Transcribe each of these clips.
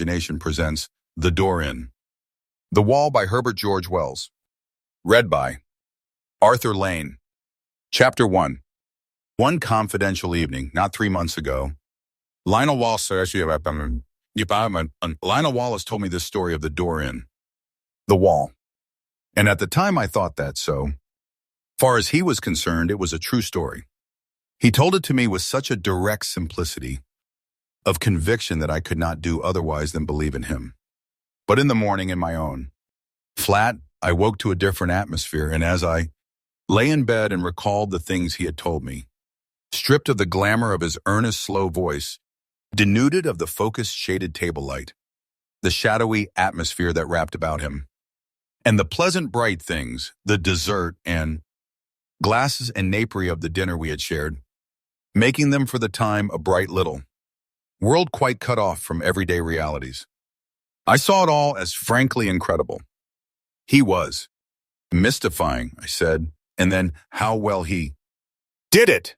Imagination presents The Door In. The Wall by Herbert George Wells. Read by Arthur Lane. Chapter 1. One confidential evening, not 3 months ago, Lionel Wallace told me this story of the door in, the wall. And at the time I thought that so. Far as he was concerned, it was a true story. He told it to me with such a direct simplicity of conviction that I could not do otherwise than believe in him. But in the morning, in my own flat, I woke to a different atmosphere, and as I lay in bed and recalled the things he had told me, stripped of the glamour of his earnest, slow voice, denuded of the focused, shaded table light, the shadowy atmosphere that wrapped about him, and the pleasant, bright things, the dessert and glasses and napery of the dinner we had shared, making them for the time a bright little world quite cut off from everyday realities. I saw it all as frankly incredible. He was mystifying, I said, and then how well he did it.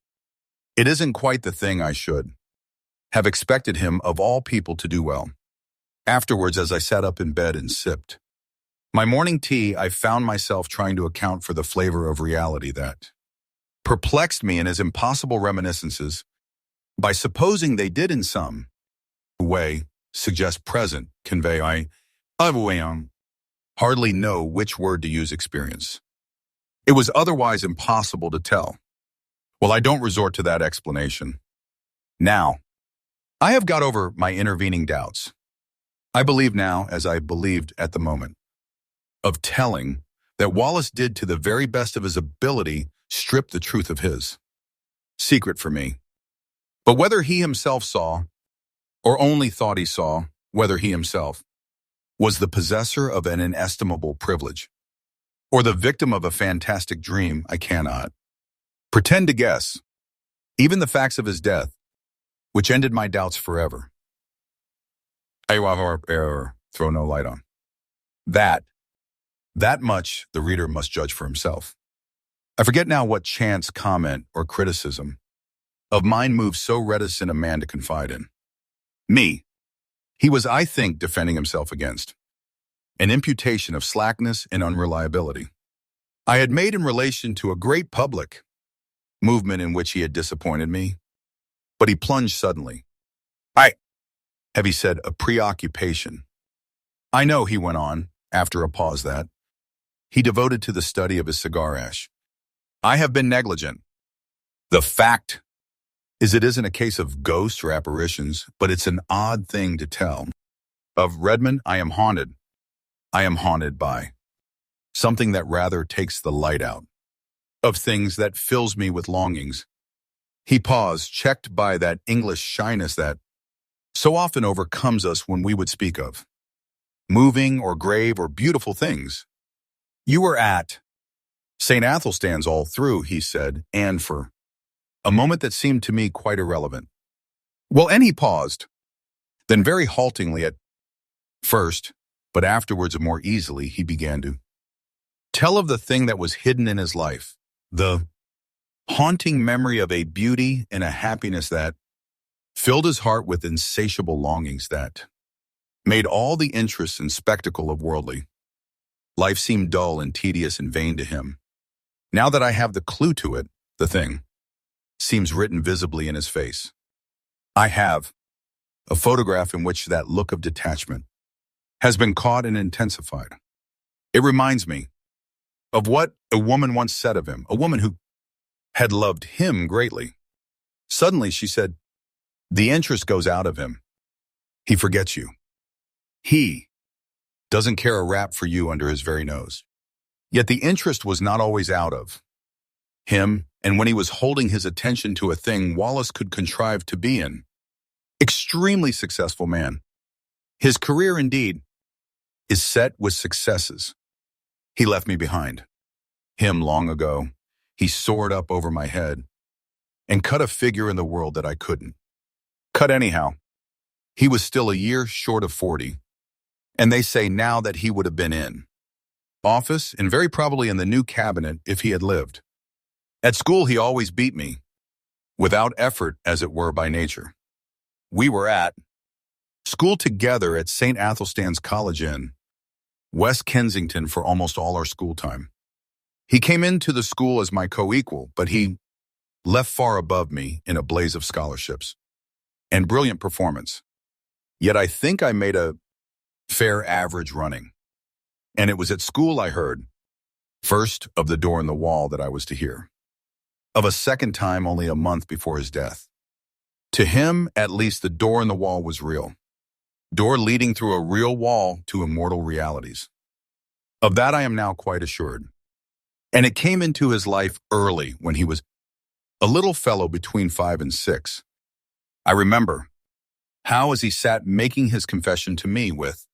It isn't quite the thing I should have expected him of all people to do well. Afterwards, as I sat up in bed and sipped my morning tea, I found myself trying to account for the flavor of reality that perplexed me in his impossible reminiscences by supposing they did in some way suggest present, convey I hardly know which word to use experience. It was otherwise impossible to tell. Well, I don't resort to that explanation. Now, I have got over my intervening doubts. I believe now, as I believed at the moment, of telling that Wallace did to the very best of his ability strip the truth of his secret for me. But whether he himself saw, or only thought he saw, whether he himself was the possessor of an inestimable privilege, or the victim of a fantastic dream, I cannot pretend to guess. Even the facts of his death, which ended my doubts forever, I throw no light on. That much the reader must judge for himself. I forget now what chance comment or criticism of mine moved so reticent a man to confide in me. He was, I think, defending himself against an imputation of slackness and unreliability I had made in relation to a great public movement in which he had disappointed me. But he plunged suddenly. He said, a preoccupation. I know, he went on, after a pause, that he devoted to the study of his cigar ash. I have been negligent. The fact is, it isn't a case of ghosts or apparitions, but it's an odd thing to tell. Of Redmond, I am haunted. I am haunted by something that rather takes the light out of things, that fills me with longings. He paused, checked by that English shyness that so often overcomes us when we would speak of moving or grave or beautiful things. You were at St. Athelstan's all through, he said, and for a moment that seemed to me quite irrelevant. Well, and he paused, then very haltingly at first, but afterwards more easily, he began to tell of the thing that was hidden in his life, the haunting memory of a beauty and a happiness that filled his heart with insatiable longings that made all the interest and spectacle of worldly life seem dull and tedious and vain to him. Now that I have the clue to it, the thing seems written visibly in his face. I have a photograph in which that look of detachment has been caught and intensified. It reminds me of what a woman once said of him, a woman who had loved him greatly. Suddenly, she said, the interest goes out of him. He forgets you. He doesn't care a rap for you under his very nose. Yet the interest was not always out of him, and when he was holding his attention to a thing Wallace could contrive to be an extremely successful man. His career, indeed, is set with successes. He left me behind. Him long ago, he soared up over my head and cut a figure in the world that I couldn't cut anyhow. He was still a year short of 40, and they say now that he would have been in office and very probably in the new cabinet if he had lived. At school, he always beat me, without effort, as it were, by nature. We were at schooled together at St. Athelstan's College Inn, West Kensington for almost all our school time. He came into the school as my co-equal, but he left far above me in a blaze of scholarships and brilliant performance. Yet I think I made a fair average running. And it was at school I heard, first, of the door in the wall that I was to hear, of a second time only a month before his death. To him, at least, the door in the wall was real. Door leading through a real wall to immortal realities. Of that I am now quite assured. And it came into his life early when he was a little fellow between 5 and 6. I remember how, as he sat making his confession to me with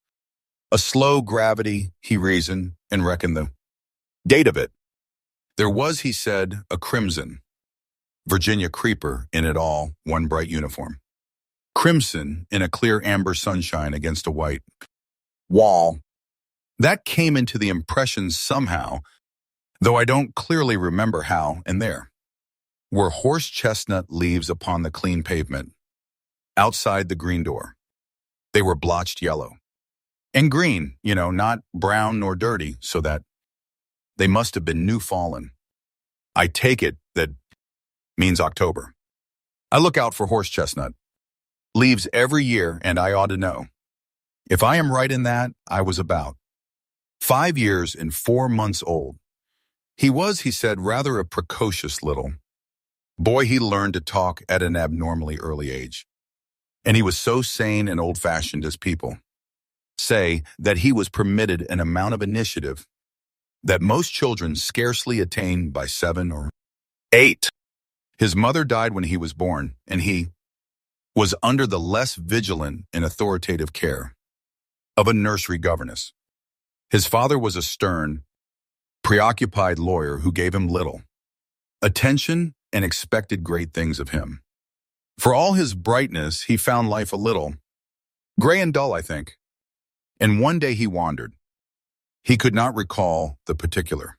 a slow gravity, he reasoned and reckoned the date of it. There was, he said, a crimson Virginia creeper in it all, one bright uniform. Crimson in a clear amber sunshine against a white wall. That came into the impression somehow, though I don't clearly remember how, and there were horse chestnut leaves upon the clean pavement, outside the green door. They were blotched yellow. And green, not brown nor dirty, so that they must have been new fallen. I take it that means October. I look out for horse chestnut leaves every year, and I ought to know. If I am right in that, I was about 5 years and 4 months old. He was, he said, rather a precocious little boy. He learned to talk at an abnormally early age. And he was so sane and old-fashioned as people say that he was permitted an amount of initiative that most children scarcely attain by 7 or 8. His mother died when he was born, and he was under the less vigilant and authoritative care of a nursery governess. His father was a stern, preoccupied lawyer who gave him little attention and expected great things of him. For all his brightness, he found life a little gray and dull, I think. And one day he wandered. He could not recall the particular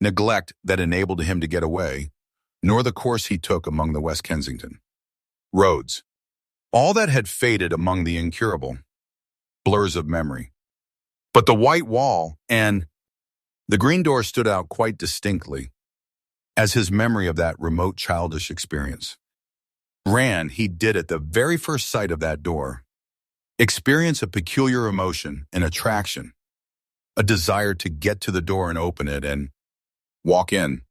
neglect that enabled him to get away, nor the course he took among the West Kensington roads. All that had faded among the incurable blurs of memory. But the white wall and the green door stood out quite distinctly as his memory of that remote childish experience. He did at the very first sight of that door experience a peculiar emotion, an attraction, a desire to get to the door and open it and walk in.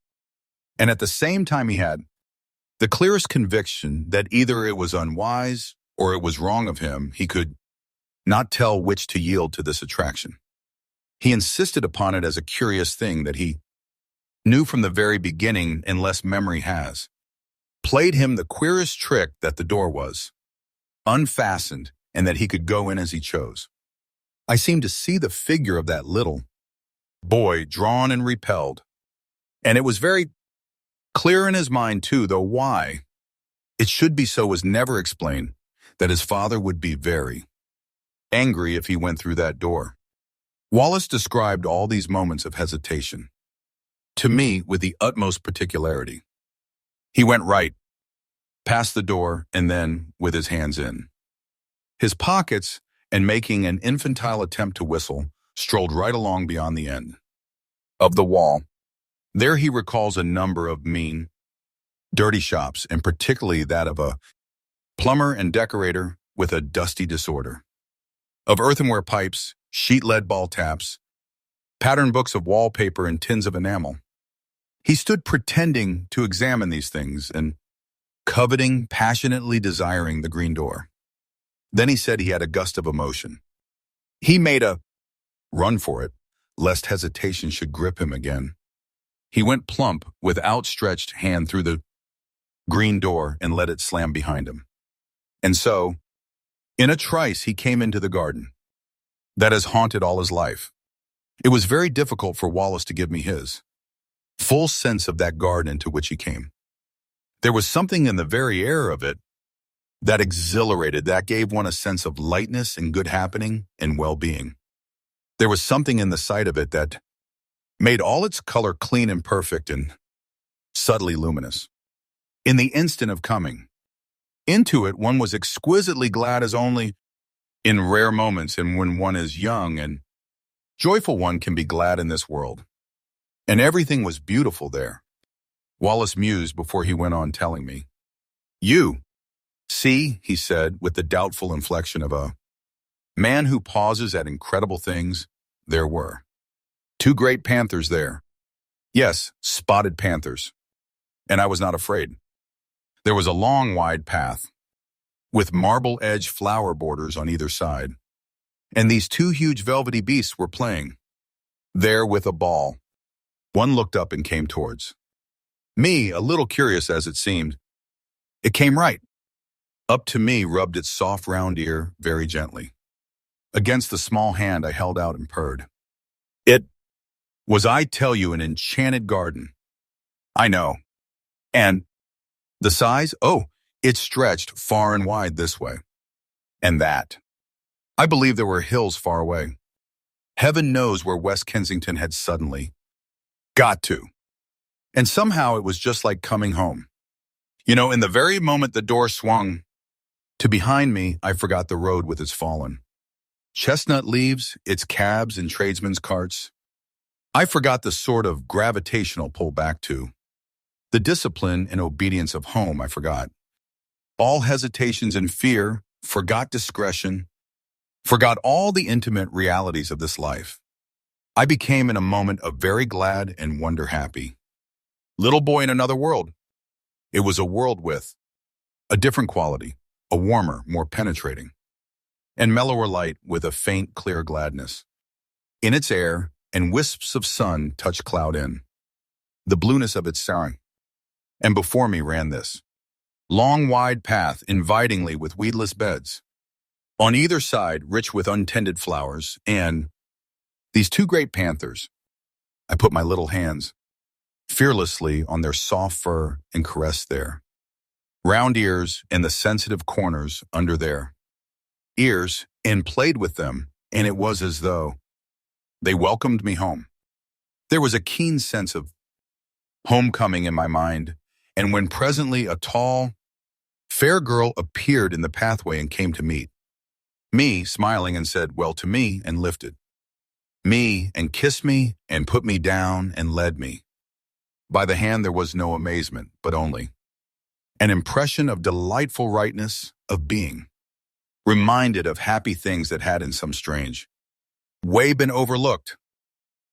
And at the same time he had the clearest conviction that either it was unwise or it was wrong of him. He could not tell which to yield to this attraction. He insisted upon it as a curious thing that he knew from the very beginning, unless memory has played him the queerest trick, that the door was unfastened and that he could go in as he chose. I seemed to see the figure of that little boy drawn and repelled, and it was very clear in his mind too, though why it should be so was never explained, that his father would be very angry if he went through that door. Wallace described all these moments of hesitation to me with the utmost particularity. He went right past the door and then with his hands in his pockets and making an infantile attempt to whistle, strolled right along beyond the end of the wall. There he recalls a number of mean, dirty shops, and particularly that of a plumber and decorator with a dusty disorder, of earthenware pipes, sheet-lead ball taps, pattern books of wallpaper and tins of enamel. He stood pretending to examine these things and coveting, passionately desiring the green door. Then he said he had a gust of emotion. He made a run for it, lest hesitation should grip him again. He went plump with outstretched hand through the green door and let it slam behind him. And so, in a trice, he came into the garden that has haunted all his life. It was very difficult for Wallace to give me his full sense of that garden into which he came. There was something in the very air of it that exhilarated, that gave one a sense of lightness and good happening and well-being. There was something in the sight of it that made all its color clean and perfect and subtly luminous. In the instant of coming into it, one was exquisitely glad as only In rare moments and when one is young and joyful, one can be glad in this world. And everything was beautiful there. Wallace mused before he went on telling me. You, see, he said with the doubtful inflection of a man who pauses at incredible things, there were 2 great panthers there. Yes, spotted panthers. And I was not afraid. There was a long, wide path, with marble-edged flower borders on either side. And these 2 huge velvety beasts were playing, there with a ball. One looked up and came towards me, a little curious as it seemed. It came right up to me, rubbed its soft round ear very gently against the small hand I held out and purred. It was, I tell you, an enchanted garden. I know. And the size? Oh, it stretched far and wide this way. And that. I believe there were hills far away. Heaven knows where West Kensington had suddenly got to. And somehow it was just like coming home. You know, in the very moment the door swung to behind me, I forgot the road with its fallen chestnut leaves, its cabs and tradesmen's carts. I forgot the sort of gravitational pull back to. The discipline and obedience of home, I forgot. All hesitations and fear, forgot discretion, forgot all the intimate realities of this life. I became in a moment a very glad and wonder happy little boy in another world. It was a world with a different quality, a warmer, more penetrating, and mellower light with a faint, clear gladness. In its air, and wisps of sun touched cloud in, the blueness of its soaring. And before me ran this long, wide path, invitingly with weedless beds. On either side, rich with untended flowers, and these 2 great panthers. I put my little hands fearlessly on their soft fur and caressed their round ears and the sensitive corners under their ears and played with them, and it was as though they welcomed me home. There was a keen sense of homecoming in my mind, and when presently a tall, fair girl appeared in the pathway and came to meet me, smiling, and said, well, to me, and lifted me and kissed me and put me down and led me by the hand, there was no amazement, but only an impression of delightful rightness of being, reminded of happy things that had in some strange way been overlooked.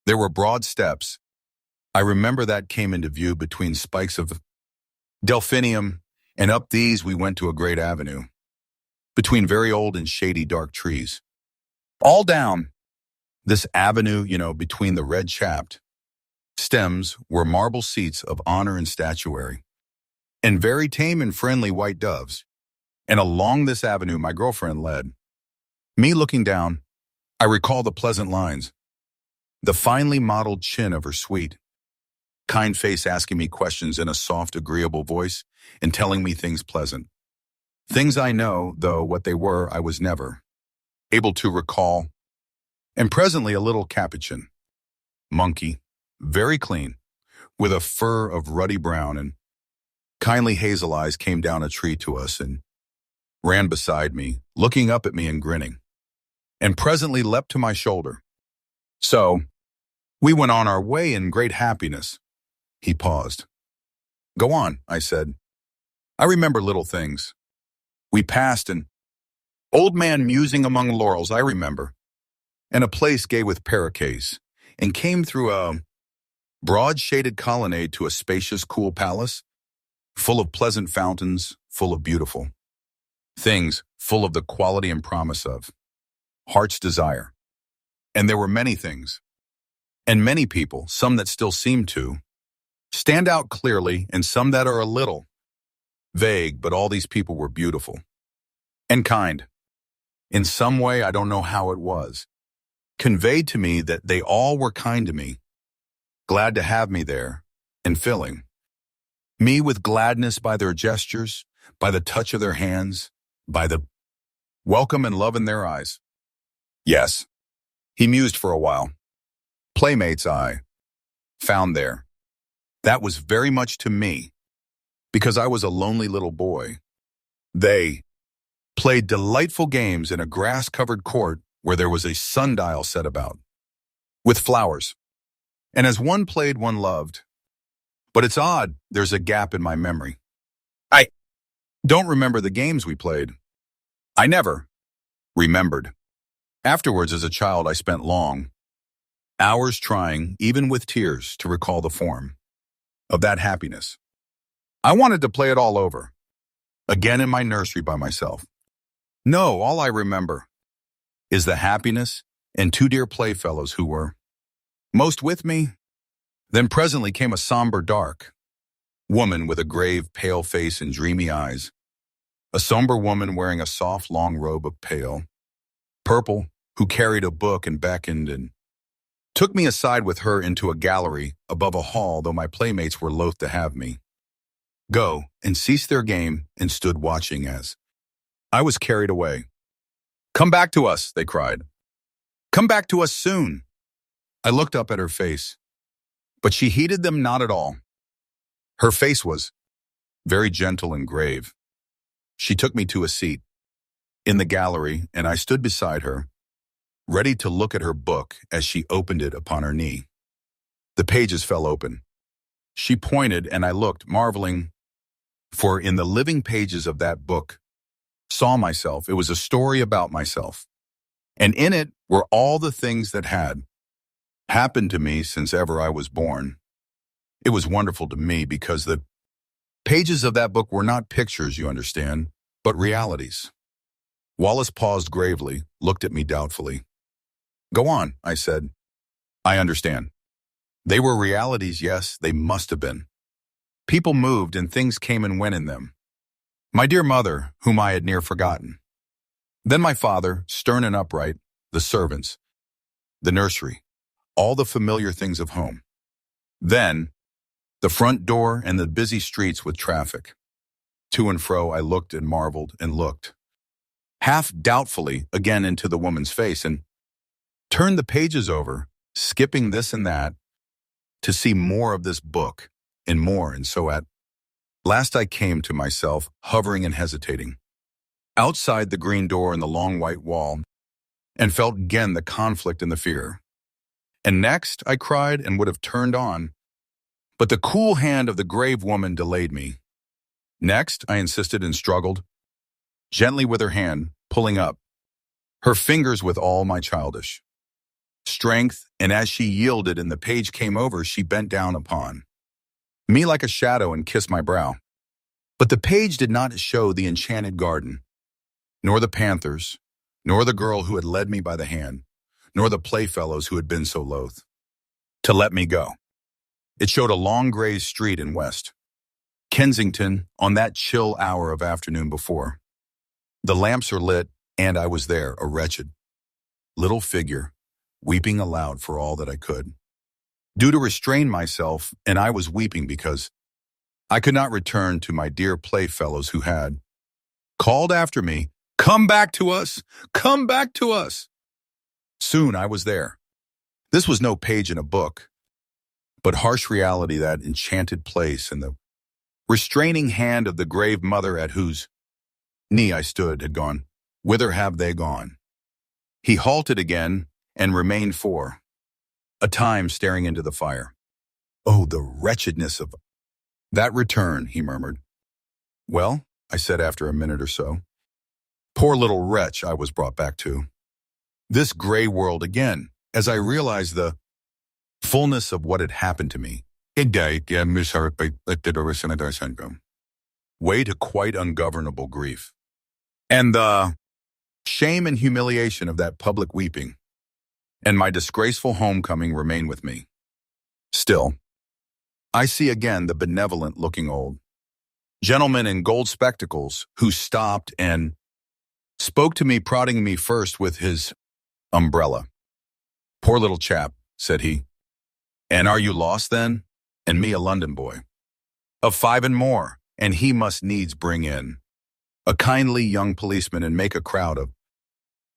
There were broad steps. I remember that came into view between spikes of delphinium, and up these we went to a great avenue, between very old and shady dark trees. All down this avenue, you know, between the red chapped stems were marble seats of honor and statuary, and very tame and friendly white doves. And along this avenue my girlfriend led me. Looking down, I recall the pleasant lines, the finely modeled chin of her sweet, kind face, asking me questions in a soft, agreeable voice and telling me things pleasant. Things I know, though what they were I was never able to recall. And presently a little capuchin monkey, very clean, with a fur of ruddy brown and kindly hazel eyes, came down a tree to us and ran beside me, looking up at me and grinning, and presently leapt to my shoulder. So we went on our way in great happiness. He paused. Go on, I said. I remember little things. We passed an old man musing among laurels, I remember, and a place gay with parroquets, and came through a broad-shaded colonnade to a spacious, cool palace, full of pleasant fountains, full of beautiful things, full of the quality and promise of heart's desire. And there were many things, and many people, some that still seem to stand out clearly, and some that are a little vague, but all these people were beautiful and kind. In some way, I don't know how it was, conveyed to me that they all were kind to me, glad to have me there, and filling me with gladness by their gestures, by the touch of their hands, by the welcome and love in their eyes. Yes, he mused for a while. Playmates I found there. That was very much to me, because I was a lonely little boy. They played delightful games in a grass-covered court where there was a sundial set about, with flowers. And as one played, one loved. But it's odd, there's a gap in my memory. I don't remember the games we played. I never remembered. Afterwards, as a child, I spent long hours trying, even with tears, to recall the form of that happiness. I wanted to play it all over, again in my nursery by myself. No, all I remember is the happiness and two dear playfellows who were most with me. Then presently came a somber, dark woman with a grave, pale face and dreamy eyes. A somber woman wearing a soft, long robe of pale purple, who carried a book and beckoned and took me aside with her into a gallery above a hall, though my playmates were loath to have me go, and ceased their game and stood watching as I was carried away. "Come back to us," they cried. "Come back to us soon." I looked up at her face, but she heeded them not at all. Her face was very gentle and grave. She took me to a seat in the gallery, and I stood beside her, ready to look at her book as she opened it upon her knee. The pages fell open. She pointed, and I looked, marveling, for in the living pages of that book saw myself. It was a story about myself, and in it were all the things that had happened to me since ever I was born. It was wonderful to me because the pages of that book were not pictures, you understand, but realities. Wallace paused gravely, looked at me doubtfully. "Go on," I said. "I understand. They were realities, yes, they must have been. People moved and things came and went in them. My dear mother, whom I had near forgotten. Then my father, stern and upright, the servants, the nursery, all the familiar things of home. Then the front door and the busy streets with traffic. To and fro I looked and marveled and looked, half doubtfully, again into the woman's face, and turned the pages over, skipping this and that, to see more of this book, and more, and so at last I came to myself, hovering and hesitating, outside the green door and the long white wall, and felt again the conflict and the fear. And next I cried and would have turned on, but the cool hand of the grave woman delayed me. Next I insisted and struggled, gently with her hand, pulling up her fingers with all my childish strength, and as she yielded and the page came over, she bent down upon me like a shadow and kissed my brow. But the page did not show the enchanted garden, nor the panthers, nor the girl who had led me by the hand, nor the playfellows who had been so loath to let me go. It showed a long gray street in West Kensington on that chill hour of afternoon before. The lamps are lit, and I was there, a wretched little figure, weeping aloud for all that I could do to restrain myself, and I was weeping because I could not return to my dear playfellows who had called after me, "Come back to us! Come back to us!" Soon I was there. This was no page in a book, but harsh reality, that enchanted place, and the restraining hand of the grave mother at whose knee I stood had gone. Whither have they gone? He halted again and remained for a time staring into the fire. "Oh, the wretchedness of that return," he murmured. "Well," I said after a minute or so, "poor little wretch I was brought back to. This gray world again, as I realized the fullness of what had happened to me. Way to quite ungovernable grief. And the shame and humiliation of that public weeping, and my disgraceful homecoming remain with me. Still, I see again the benevolent-looking old gentleman in gold spectacles who stopped and spoke to me, prodding me first with his umbrella. 'Poor little chap,' said he. 'And are you lost then? And me a London boy of 5 and more, and he must needs bring in a kindly young policeman and make a crowd of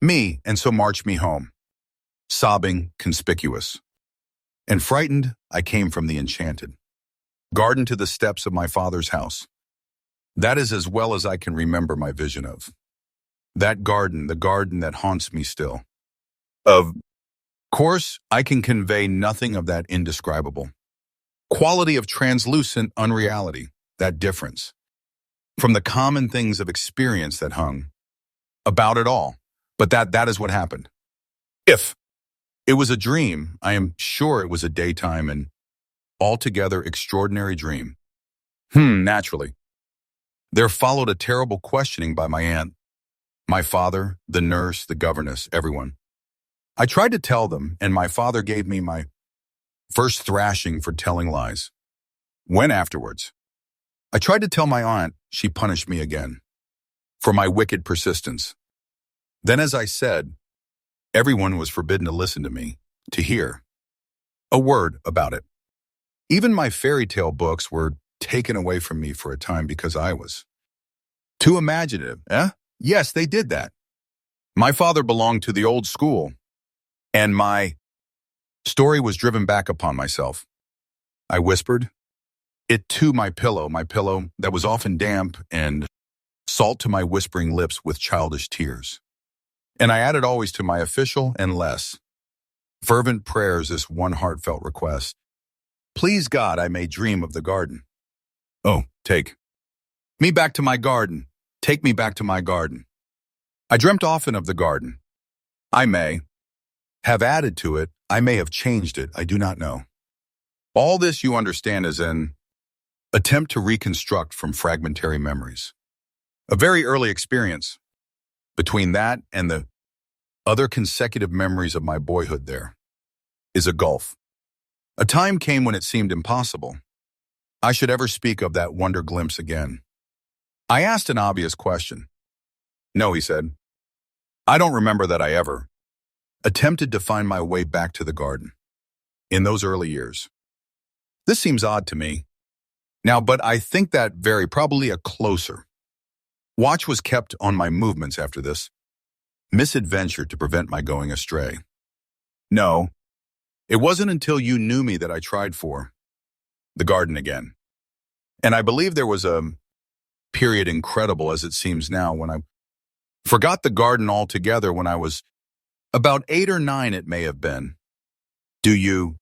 me, and so march me home, sobbing, conspicuous. And frightened, I came from the enchanted garden to the steps of my father's house. That is as well as I can remember my vision of That garden, the garden that haunts me still. Of course, I can convey nothing of that indescribable quality of translucent unreality, that difference, from the common things of experience that hung about it all. But that is what happened. If it was a dream, I am sure it was a daytime and altogether extraordinary dream. Naturally. There followed a terrible questioning by my aunt, my father, the nurse, the governess, everyone. I tried to tell them, and my father gave me my first thrashing for telling lies. When afterwards, I tried to tell my aunt, she punished me again for my wicked persistence. Then, as I said, everyone was forbidden to listen to me, to hear a word about it. Even my fairy tale books were taken away from me for a time because I was too imaginative. Yes, they did that. My father belonged to the old school, and my story was driven back upon myself. I whispered it to my pillow that was often damp, and salt to my whispering lips with childish tears. And I added always to my official and less fervent prayers this one heartfelt request. Please God, I may dream of the garden. Oh, take me back to my garden. Take me back to my garden. I dreamt often of the garden. I may have added to it. I may have changed it. I do not know. All this, you understand, is an attempt to reconstruct from fragmentary memories. A very early experience. Between that and the other consecutive memories of my boyhood there is a gulf. A time came when it seemed impossible I should ever speak of that wonder glimpse again. I asked an obvious question. No, he said. I don't remember that I ever attempted to find my way back to the garden in those early years. This seems odd to me now, but I think that very probably a closer watch was kept on my movements after this misadventure to prevent my going astray. No, it wasn't until you knew me that I tried for the garden again. And I believe there was a period, incredible as it seems now, when I forgot the garden altogether when I was about 8 or 9, it may have been. Do you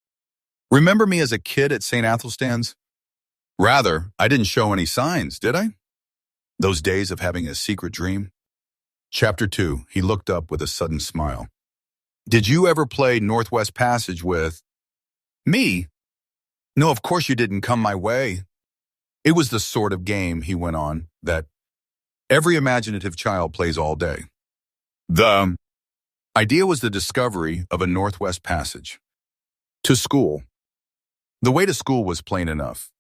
remember me as a kid at St. Athelstan's? Rather, I didn't show any signs, did I? Those days of having a secret dream? Chapter 2, he looked up with a sudden smile. Did you ever play Northwest Passage with me? No, of course you didn't come my way. It was the sort of game, he went on, that every imaginative child plays all day. The idea was the discovery of a Northwest Passage. To school. The way to school was plain enough.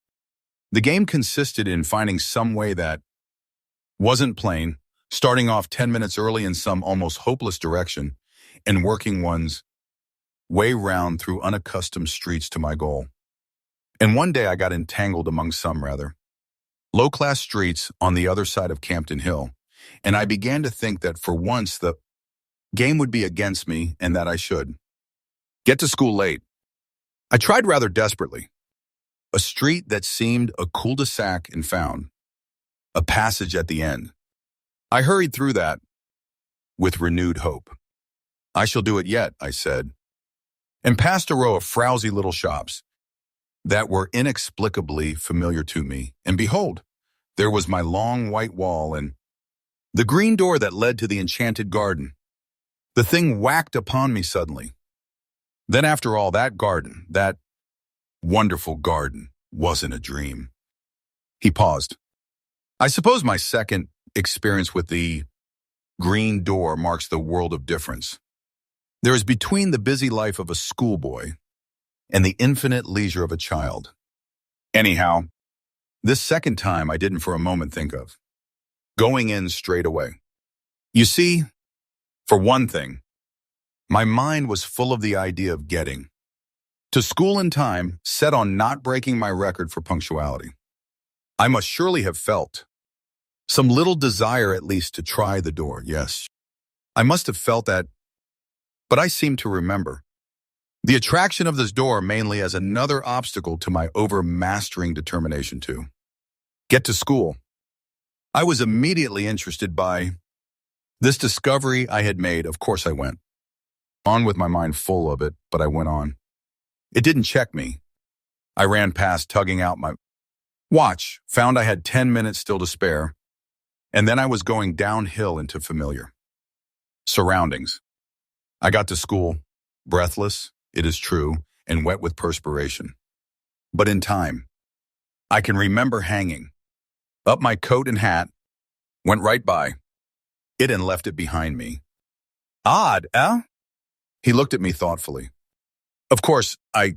The game consisted in finding some way that wasn't plain, starting off 10 minutes early in some almost hopeless direction, and working one's way round through unaccustomed streets to my goal. And one day I got entangled among some rather low-class streets on the other side of Campden Hill, and I began to think that for once the game would be against me and that I should get to school late. I tried rather desperately. A street that seemed a cul-de-sac and found a passage at the end. I hurried through that with renewed hope. I shall do it yet, I said, and passed a row of frowsy little shops that were inexplicably familiar to me, and behold, there was my long white wall and the green door that led to the enchanted garden. The thing whacked upon me suddenly. Then after all, that garden, that wonderful garden, wasn't a dream. He paused. I suppose my second experience with the green door marks the world of difference. There is between the busy life of a schoolboy and the infinite leisure of a child. Anyhow, this second time I didn't for a moment think of going in straight away. You see, for one thing, my mind was full of the idea of getting to school in time, set on not breaking my record for punctuality. I must surely have felt some little desire at least to try the door, yes. I must have felt that, but I seem to remember the attraction of this door mainly as another obstacle to my overmastering determination to get to school. I was immediately interested by This discovery I had made, of course I went. On with my mind full of it, but I went on. It didn't check me. I ran past, tugging out my watch, found I had 10 minutes still to spare, and then I was going downhill into familiar surroundings. I got to school, breathless, it is true, and wet with perspiration. But in time, I can remember hanging up my coat and hat, went right by it and left it behind me. Odd, eh? He looked at me thoughtfully. Of course, I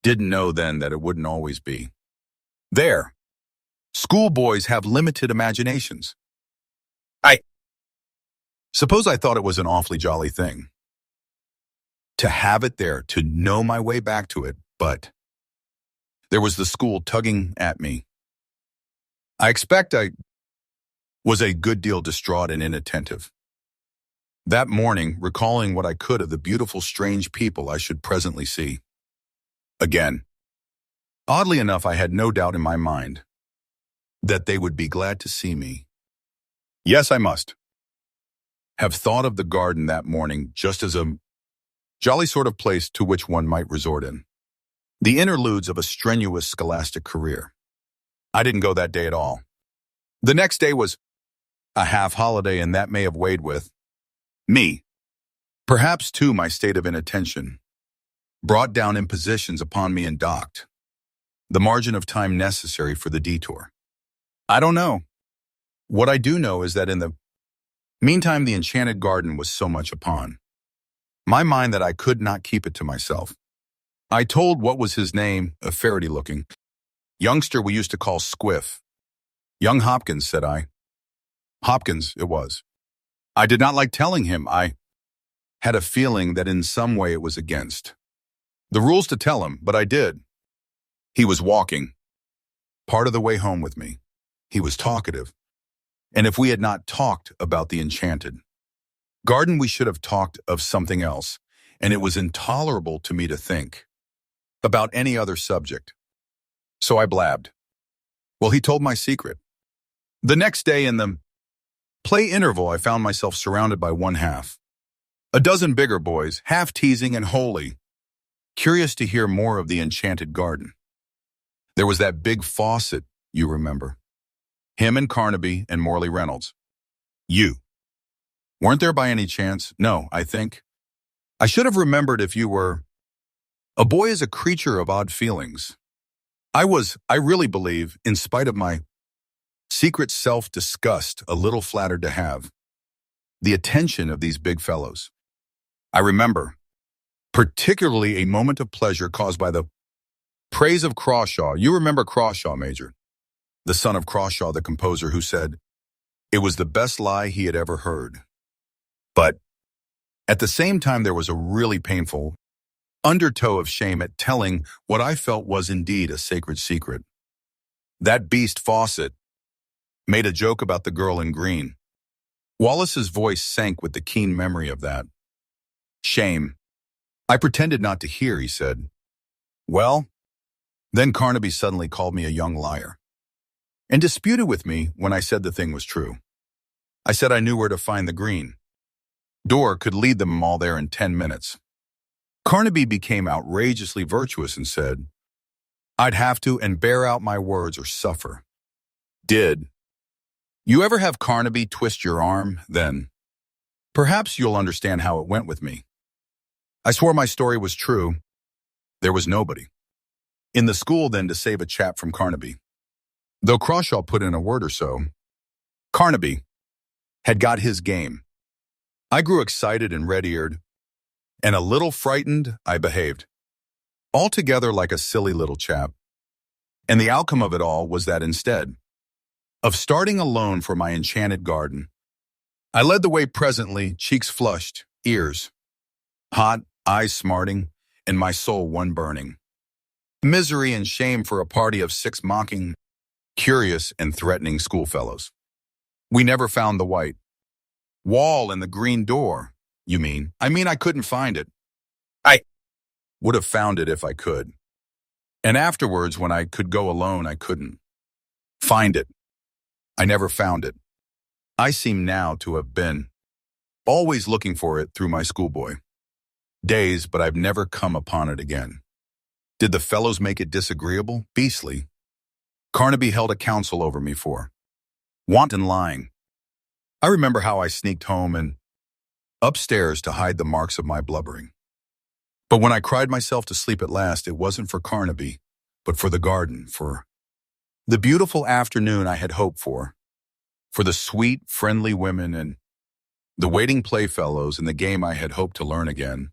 didn't know then that it wouldn't always be. There. Schoolboys have limited imaginations. I suppose I thought it was an awfully jolly thing to have it there, to know my way back to it, but there was the school tugging at me. I expect I was a good deal distraught and inattentive. That morning, recalling what I could of the beautiful, strange people I should presently see. Again, oddly enough, I had no doubt in my mind that they would be glad to see me. Yes, I must have thought of the garden that morning just as a jolly sort of place to which one might resort in. The interludes of a strenuous scholastic career. I didn't go that day at all. The next day was a half holiday, and that may have weighed with me. Perhaps, too, my state of inattention brought down impositions upon me and docked the margin of time necessary for the detour. I don't know. What I do know is that in the meantime, the enchanted garden was so much upon my mind that I could not keep it to myself. I told what was his name, a ferrety-looking youngster we used to call Squiff. Young Hopkins, said I. Hopkins, it was. I did not like telling him. I had a feeling that in some way it was against the rules to tell him, but I did. He was walking part of the way home with me. He was talkative. And if we had not talked about the enchanted garden, we should have talked of something else, and it was intolerable to me to think about any other subject. So I blabbed. Well, he told my secret. The next day in the play interval, I found myself surrounded by one half. A dozen bigger boys, half teasing and wholly curious to hear more of the enchanted garden. There was that big Fawcett, you remember. Him and Carnaby and Morley Reynolds. You. Weren't there by any chance? No, I think. I should have remembered if you were. A boy is a creature of odd feelings. I really believe, in spite of my secret self-disgust, a little flattered to have the attention of these big fellows. I remember, particularly a moment of pleasure caused by the praise of Crawshaw. You remember Crawshaw, Major, the son of Crawshaw, the composer, who said it was the best lie he had ever heard. But at the same time, there was a really painful undertow of shame at telling what I felt was indeed a sacred secret. That beast Fawcett made a joke about the girl in green. Wallace's voice sank with the keen memory of that. Shame. I pretended not to hear, he said. Well, then Carnaby suddenly called me a young liar and disputed with me when I said the thing was true. I said I knew where to find the green door, could lead them all there in 10 minutes. Carnaby became outrageously virtuous and said, I'd have to and bear out my words or suffer. Did you ever have Carnaby twist your arm, then? Perhaps you'll understand how it went with me. I swore my story was true. There was nobody in the school then to save a chap from Carnaby. Though Crawshaw put in a word or so, Carnaby had got his game. I grew excited and red-eared, and a little frightened I behaved, altogether like a silly little chap. And the outcome of it all was that instead of starting alone for my enchanted garden, I led the way presently, cheeks flushed, ears hot, eyes smarting, and my soul one burning. Misery and shame for a party of 6 mocking, curious, and threatening schoolfellows. We never found the white wall and the green door, you mean? I mean, I couldn't find it. I would have found it if I could. And afterwards, when I could go alone, I couldn't find it. I never found it. I seem now to have been always looking for it through my schoolboy days, but I've never come upon it again. Did the fellows make it disagreeable? Beastly. Carnaby held a council over me for wanton lying. I remember how I sneaked home and upstairs to hide the marks of my blubbering. But when I cried myself to sleep at last, it wasn't for Carnaby, but for the garden, for the beautiful afternoon I had hoped for the sweet, friendly women and the waiting playfellows and the game I had hoped to learn again.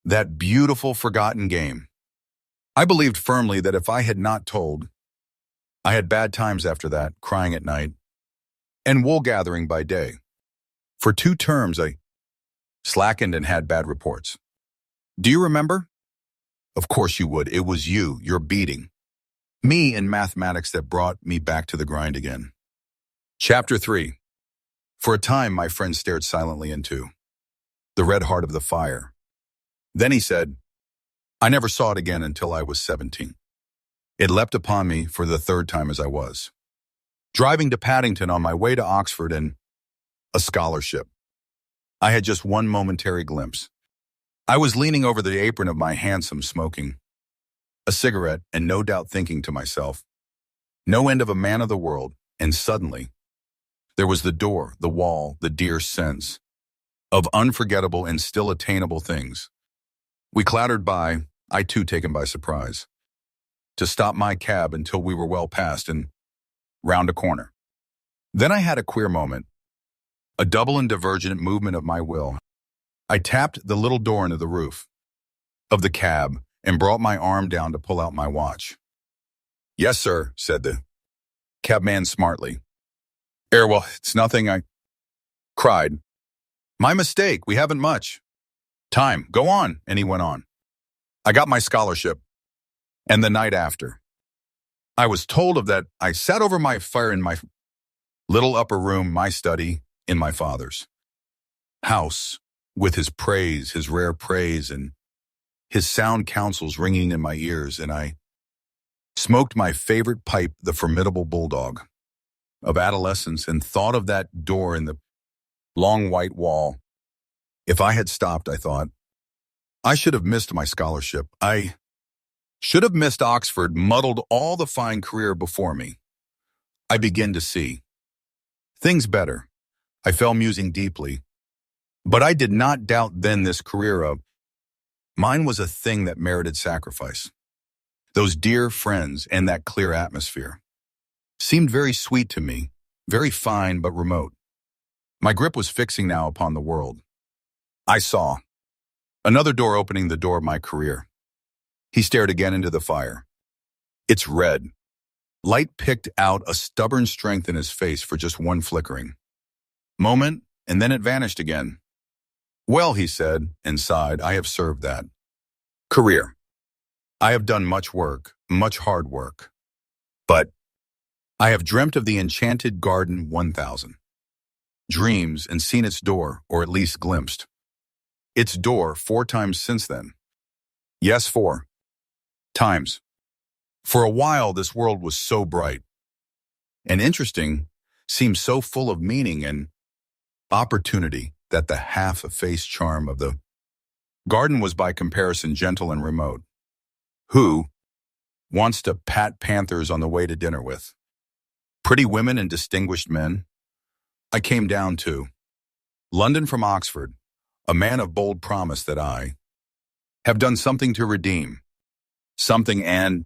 That beautiful, forgotten game. I believed firmly that if I had not told, I had bad times after that, crying at night, and wool gathering by day. For 2 terms, I slackened and had bad reports. Do you remember? Of course you would. It was you, your beating. Me in mathematics that brought me back to the grind again. Chapter 3. For a time, my friend stared silently into the red heart of the fire. Then he said, I never saw it again until I was 17. It leapt upon me for the 3rd time as I was driving to Paddington on my way to Oxford and a scholarship. I had just one momentary glimpse. I was leaning over the apron of my hansom smoking a cigarette and no doubt thinking to myself, no end of a man of the world, and suddenly there was the door, the wall, the dear sense of unforgettable and still attainable things. We clattered by, I too taken by surprise, to stop my cab until we were well past and round a corner. Then I had a queer moment, a double and divergent movement of my will. I tapped the little door into the roof of the cab and brought my arm down to pull out my watch. Yes, sir, said the cabman smartly. Well, it's nothing, I cried. My mistake, we haven't much time. Go on, and he went on. I got my scholarship, and the night after I was told of that, I sat over my fire in my little upper room, my study, in my father's house, with his praise, his rare praise, and his sound counsels ringing in my ears, and I smoked my favorite pipe, the formidable bulldog of adolescence, and thought of that door in the long white wall. If I had stopped, I thought, I should have missed my scholarship. I should have missed Oxford, muddled all the fine career before me. I begin to see things better. I fell musing deeply. But I did not doubt then this career of mine was a thing that merited sacrifice. Those dear friends and that clear atmosphere seemed very sweet to me, very fine but remote. My grip was fixing now upon the world. I saw another door opening, the door of my career. He stared again into the fire. It's red. Light picked out a stubborn strength in his face for just one flickering moment, and then it vanished again. Well, he said, and sighed, I have served that career. I have done much work, much hard work. But I have dreamt of the enchanted garden 1,000 dreams and seen its door, or at least glimpsed its door 4 times since then. Yes, 4 times. For a while, this world was so bright and interesting, seemed so full of meaning and opportunity that the half-effaced charm of the garden was by comparison gentle and remote. Who wants to pat panthers on the way to dinner with pretty women and distinguished men? I came down to London from Oxford, a man of bold promise that I have done something to redeem, something, and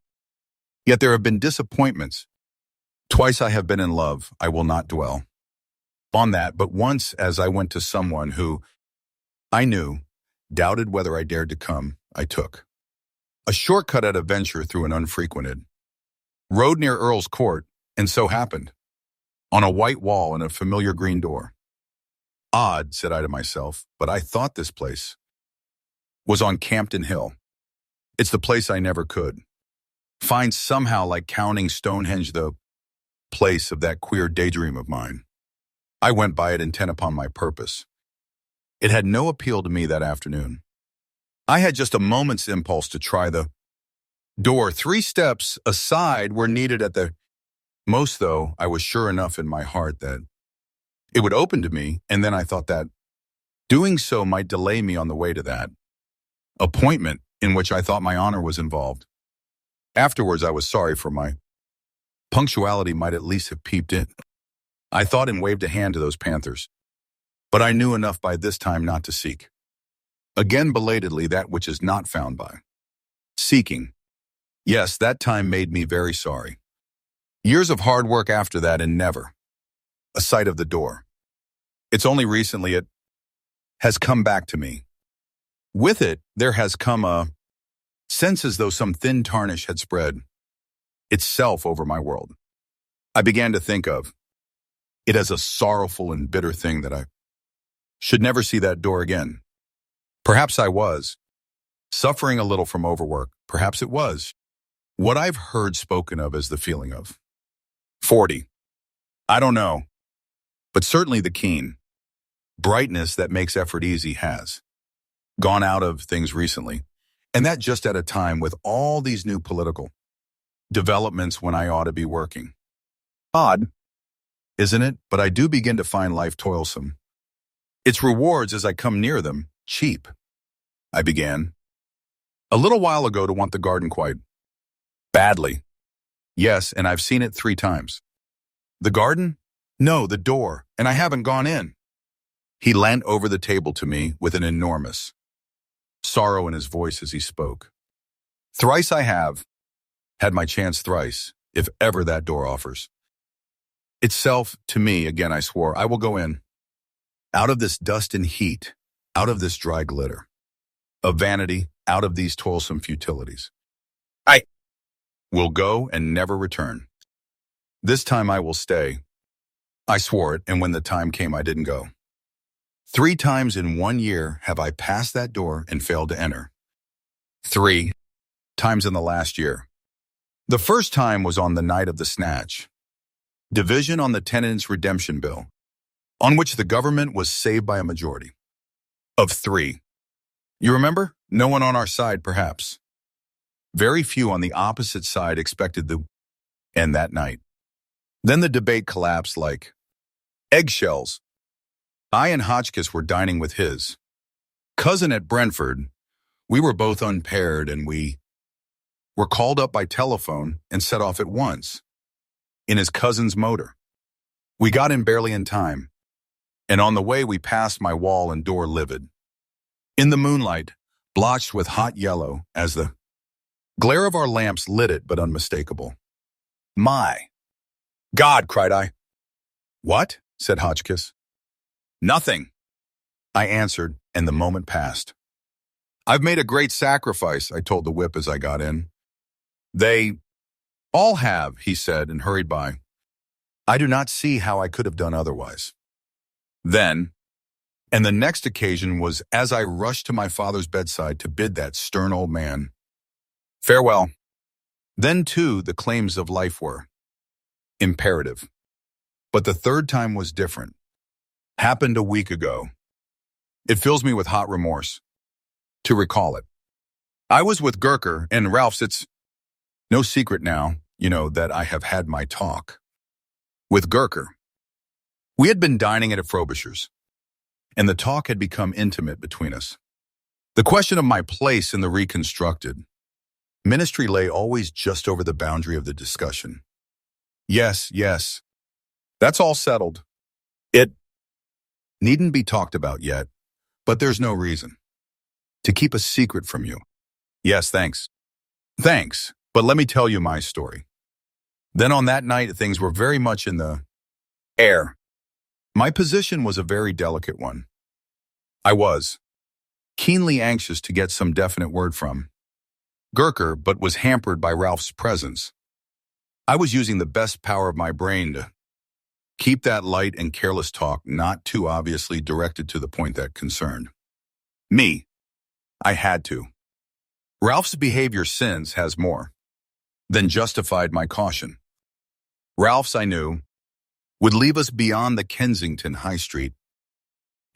yet there have been disappointments. Twice I have been in love. I will not dwell on that, but once as I went to someone who I knew, doubted whether I dared to come, I took a shortcut at a venture through an unfrequented road near Earl's Court, and so happened on a white wall and a familiar green door. Odd, said I to myself, but I thought this place was on Campden Hill. It's the place I never could find, somehow like counting Stonehenge, the place of that queer daydream of mine. I went by it intent upon my purpose. It had no appeal to me that afternoon. I had just a moment's impulse to try the door. 3 steps aside were needed at the most, though I was sure enough in my heart that It would open to me, and then I thought that doing so might delay me on the way to that appointment in which I thought my honor was involved. Afterwards, I was sorry for my punctuality might at least have peeped in. I thought and waved a hand to those panthers. But I knew enough by this time not to seek. Again belatedly that which is not found by seeking. Yes, that time made me very sorry. Years of hard work after that and never a sight of the door. It's only recently it has come back to me. With it, there has come a sense as though some thin tarnish had spread itself over my world. I began to think of it as a sorrowful and bitter thing that I should never see that door again. Perhaps I was suffering a little from overwork. Perhaps it was what I've heard spoken of as the feeling of 40. I don't know, but certainly the keen brightness that makes effort easy has gone out of things recently, and that just at a time with all these new political developments when I ought to be working. Odd, isn't it? But I do begin to find life toilsome. Its rewards as I come near them, cheap. I began a little while ago to want the garden quite badly. Yes, and I've seen it 3 times. The garden? No, the door, and I haven't gone in. He leant over the table to me with an enormous sorrow in his voice as he spoke. Thrice I have had my chance thrice, if ever that door offers itself to me again. I swore, I will go in. Out of this dust and heat, out of this dry glitter of vanity, out of these toilsome futilities. I will go and never return. This time I will stay. I swore it, and when the time came, I didn't go. 3 times in 1 year have I passed that door and failed to enter. 3 times in the last year. The first time was on the night of the snatch. Division on the tenants' redemption bill, on which the government was saved by a majority of 3. You remember? No one on our side, perhaps. Very few on the opposite side expected the end that night. Then the debate collapsed like eggshells. I and Hotchkiss were dining with his cousin at Brentford. We were both unpaired, and we were called up by telephone and set off at once in his cousin's motor. We got in barely in time, and on the way we passed my wall and door livid in the moonlight, blotched with hot yellow as the glare of our lamps lit it, but unmistakable. My God, cried I. What? Said Hotchkiss. Nothing, I answered, and the moment passed. I've made a great sacrifice, I told the whip as I got in. They all have, he said, and hurried by. I do not see how I could have done otherwise. Then, and the next occasion was as I rushed to my father's bedside to bid that stern old man farewell. Then, too, the claims of life were imperative. But the third time was different. Happened a week ago. It fills me with hot remorse to recall it. I was with Gurker and Ralph's. It's no secret now, that I have had my talk with Gurker. We had been dining at a Frobisher's, and the talk had become intimate between us. The question of my place in the reconstructed ministry lay always just over the boundary of the discussion. Yes, that's all settled. It needn't be talked about yet, but there's no reason to keep a secret from you. Yes, thanks, but let me tell you my story. Then on that night, things were very much in the air. My position was a very delicate one. I was keenly anxious to get some definite word from Gurker, but was hampered by Ralph's presence. I was using the best power of my brain to keep that light and careless talk not too obviously directed to the point that concerned me. I had to. Ralph's behavior since has more than justified my caution. Ralph's, I knew, would leave us beyond the Kensington High Street,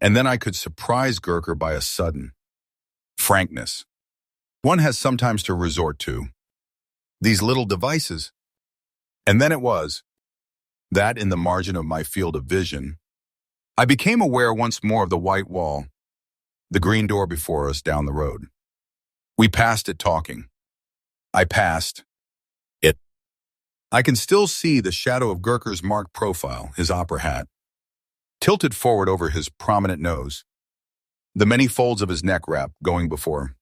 and then I could surprise Gurker by a sudden frankness. One has sometimes to resort to these little devices. And then it was that in the margin of my field of vision, I became aware once more of the white wall, the green door before us down the road. We passed it talking. I passed it. I can still see the shadow of Gurker's marked profile, his opera hat, tilted forward over his prominent nose, the many folds of his neck wrap going before.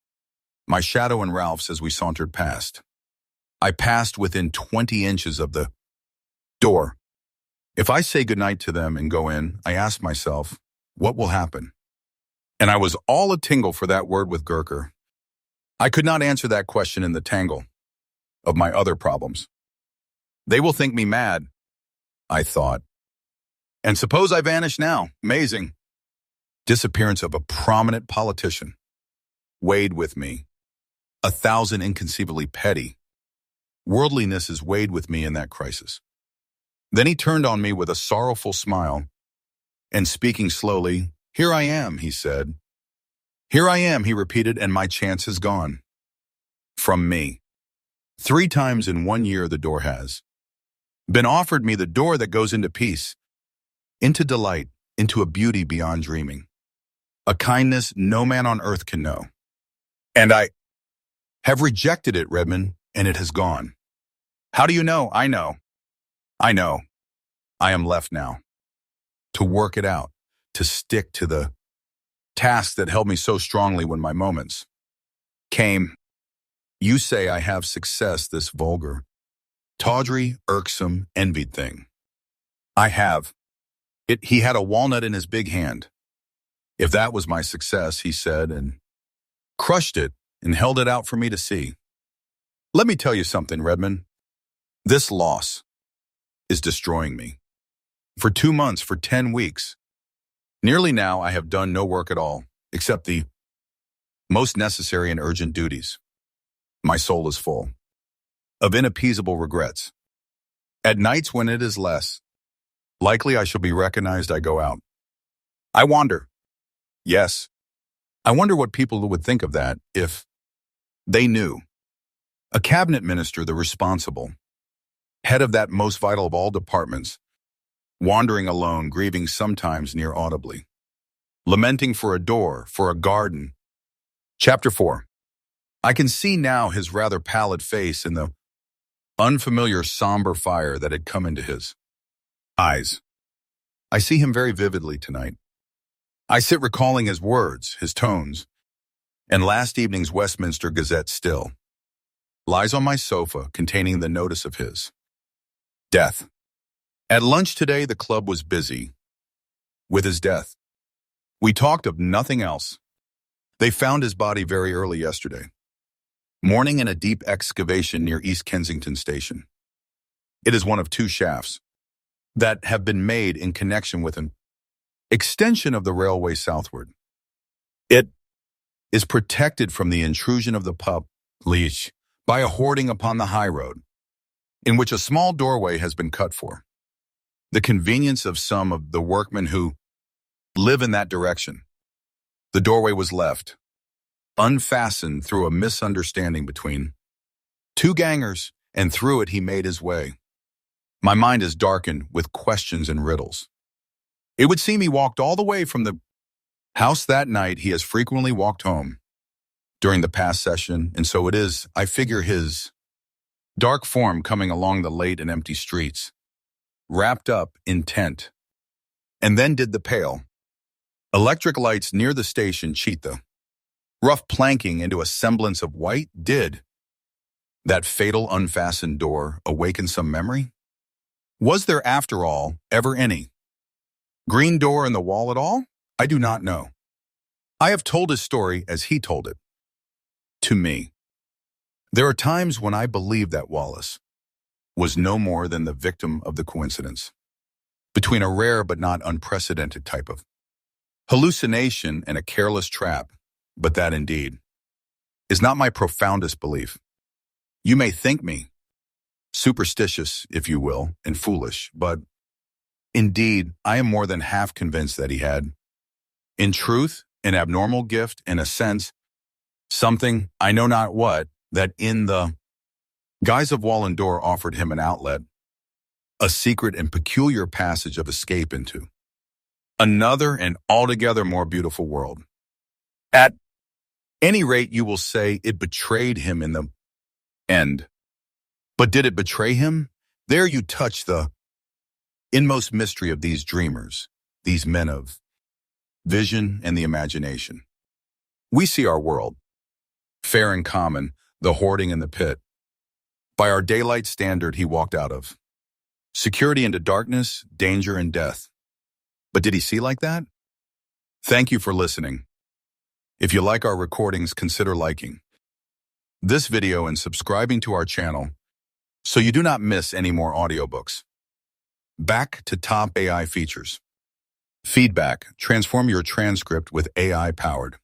My shadow and Ralph's as we sauntered past. I passed within 20 inches of the door. If I say goodnight to them and go in, I ask myself, what will happen? And I was all a-tingle for that word with Gurker. I could not answer that question in the tangle of my other problems. They will think me mad, I thought. And suppose I vanish now. Amazing. Disappearance of a prominent politician weighed with me. 1,000 inconceivably petty. Worldliness is weighed with me in that crisis. Then he turned on me with a sorrowful smile, and speaking slowly, "Here I am," he said. "Here I am," he repeated, "and my chance is gone. From me. 3 times in 1 year the door has been offered me, the door that goes into peace, into delight, into a beauty beyond dreaming, a kindness no man on earth can know. And I have rejected it, Redmond, and it has gone. How do you know? I know. I know. I am left now to work it out, to stick to the task that held me so strongly when my moments came. You say I have success, this vulgar, tawdry, irksome, envied thing. I have. He had a walnut in his big hand. If that was my success, he said, and crushed it and held it out for me to see. Let me tell you something, Redmond. This loss is destroying me. For 2 months, for 10 weeks. Nearly now I have done no work at all, except the most necessary and urgent duties. My soul is full of inappeasable regrets. At nights when it is less likely I shall be recognized, I go out. I wander. Yes, I wonder what people would think of that if they knew. A cabinet minister, the responsible head of that most vital of all departments, wandering alone, grieving sometimes near audibly, lamenting for a door, for a garden. Chapter 4. I can see now his rather pallid face and the unfamiliar somber fire that had come into his eyes. I see him very vividly tonight. I sit recalling his words, his tones, and last evening's Westminster Gazette still lies on my sofa containing the notice of his death. At lunch today, the club was busy with his death. We talked of nothing else. They found his body very early yesterday morning in a deep excavation near East Kensington Station. It is one of 2 shafts that have been made in connection with an extension of the railway southward. It is protected from the intrusion of the police by a hoarding upon the high road, in which a small doorway has been cut for the convenience of some of the workmen who live in that direction. The doorway was left unfastened through a misunderstanding between 2 gangers, and through it he made his way. My mind is darkened with questions and riddles. It would seem he walked all the way from the house that night. He has frequently walked home during the past session, and so it is, I figure, his dark form coming along the late and empty streets, wrapped up, intent. And then did the pale electric lights near the station cheat the rough planking into a semblance of white? Did that fatal unfastened door awaken some memory? Was there, after all, ever any green door in the wall at all? I do not know. I have told his story as he told it to me. There are times when I believe that Wallace was no more than the victim of the coincidence between a rare but not unprecedented type of hallucination and a careless trap, but that indeed is not my profoundest belief. You may think me superstitious, if you will, and foolish, but indeed I am more than half convinced that he had, in truth, an abnormal gift, in a sense, something, I know not what, that in the guise of wall and door offered him an outlet, a secret and peculiar passage of escape into Another and altogether more beautiful world. At any rate, you will say it betrayed him in the end. But did it betray him? There you touch the inmost mystery of these dreamers, these men of vision and the imagination. We see our world, fair and common, the hoarding and the pit. By our daylight standard, he walked out of security into darkness, danger, and death. But did he see like that? Thank you for listening. If you like our recordings, consider liking this video and subscribing to our channel so you do not miss any more audiobooks. Back to top AI features. Feedback. Transform your transcript with AI-powered